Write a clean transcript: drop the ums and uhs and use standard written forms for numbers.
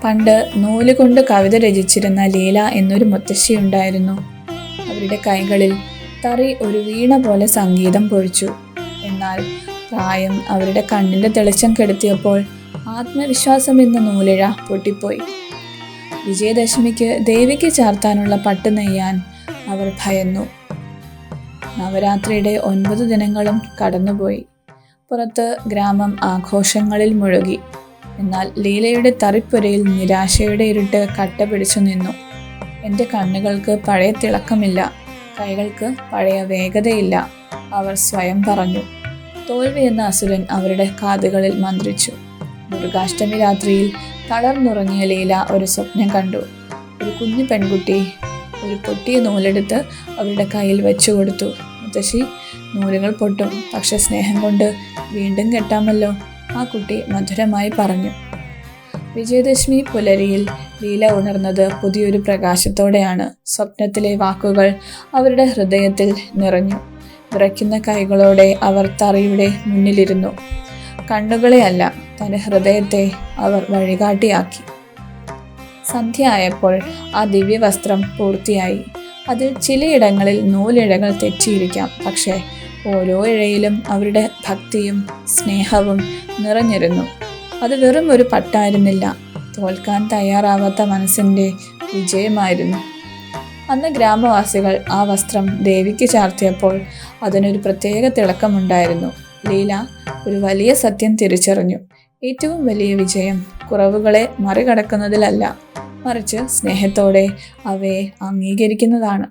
പണ്ട് നൂലുകൊണ്ട് കവിത രചിച്ചിരുന്ന ലീല എന്നൊരു മുത്തശ്ശിയുണ്ടായിരുന്നു. അവരുടെ കൈകളിൽ തറി ഒരു വീണ പോലെ സംഗീതം പൊഴിച്ചു. എന്നാൽ പ്രായം അവരുടെ കണ്ണിന്റെ തെളിച്ചം കെടുത്തിയപ്പോൾ ആത്മവിശ്വാസം എന്ന നൂലിഴ പൊട്ടിപ്പോയി. വിജയദശമിക്ക് ദേവിക്ക് ചാർത്താനുള്ള പട്ട് നെയ്യാൻ അവർ ഭയന്നു. നവരാത്രിയുടെ 9 ദിനങ്ങളും കടന്നുപോയി. പുറത്ത് ഗ്രാമം ആഘോഷങ്ങളിൽ മുഴുകി. എന്നാൽ ലീലയുടെ തറിപ്പുരയിൽ നിരാശയുടെ ഇരുട്ട് കട്ട പിടിച്ചു നിന്നു. എൻ്റെ കണ്ണുകൾക്ക് പഴയ തിളക്കമില്ല, കൈകൾക്ക് പഴയ വേഗതയില്ല, അവർ സ്വയം പറഞ്ഞു. തോൽവി എന്ന അസുരൻ അവരുടെ കാതുകളിൽ മന്ത്രിച്ചു. ദുർഗാഷ്ടമി രാത്രിയിൽ തളർന്നുറങ്ങിയ ലീല ഒരു സ്വപ്നം കണ്ടു. ഒരു കുഞ്ഞു പെൺകുട്ടി ഒരു പൊട്ടിയ നൂലെടുത്ത് അവരുടെ കയ്യിൽ വെച്ചു കൊടുത്തു. മുത്തശ്ശി, നൂലുകൾ പൊട്ടും, പക്ഷെ സ്നേഹം കൊണ്ട് വീണ്ടും കെട്ടാമല്ലോ, ആ കുട്ടി മധുരമായി പറഞ്ഞു. വിജയദശമി പുലരിയിൽ ലീല ഉണർന്നത് പുതിയൊരു പ്രകാശത്തോടെയാണ്. സ്വപ്നത്തിലെ വാക്കുകൾ അവരുടെ ഹൃദയത്തിൽ നിറഞ്ഞു. വിറയ്ക്കുന്ന കൈകളോടെ അവർ തറിയുടെ മുന്നിലിരുന്നു. കണ്ണുകളെ അല്ല, തൻ്റെ ഹൃദയത്തെ അവർ വഴികാട്ടിയാക്കി. സന്ധ്യ ആയപ്പോൾ ആ ദിവ്യവസ്ത്രം പൂർത്തിയായി. അതിൽ ചിലയിടങ്ങളിൽ നൂലിഴകൾ തെറ്റിയിരിക്കാം, പക്ഷേ ഓരോ ഇഴയിലും അവരുടെ ഭക്തിയും സ്നേഹവും നിറഞ്ഞിരുന്നു. അത് വെറും ഒരു പട്ടായിരുന്നില്ല, തോൽക്കാൻ തയ്യാറാവാത്ത മനസ്സിൻ്റെ വിജയമായിരുന്നു. അന്ന് ഗ്രാമവാസികൾ ആ വസ്ത്രം ദേവിക്ക് ചാർത്തിയപ്പോൾ അതിനൊരു പ്രത്യേക തിളക്കമുണ്ടായിരുന്നു. ലീല ഒരു വലിയ സത്യം തിരിച്ചറിഞ്ഞു. ഏറ്റവും വലിയ വിജയം കുറവുകളെ മറികടക്കുന്നതിലല്ല, മറിച്ച് സ്നേഹത്തോടെ അവയെ അംഗീകരിക്കുന്നതാണ്.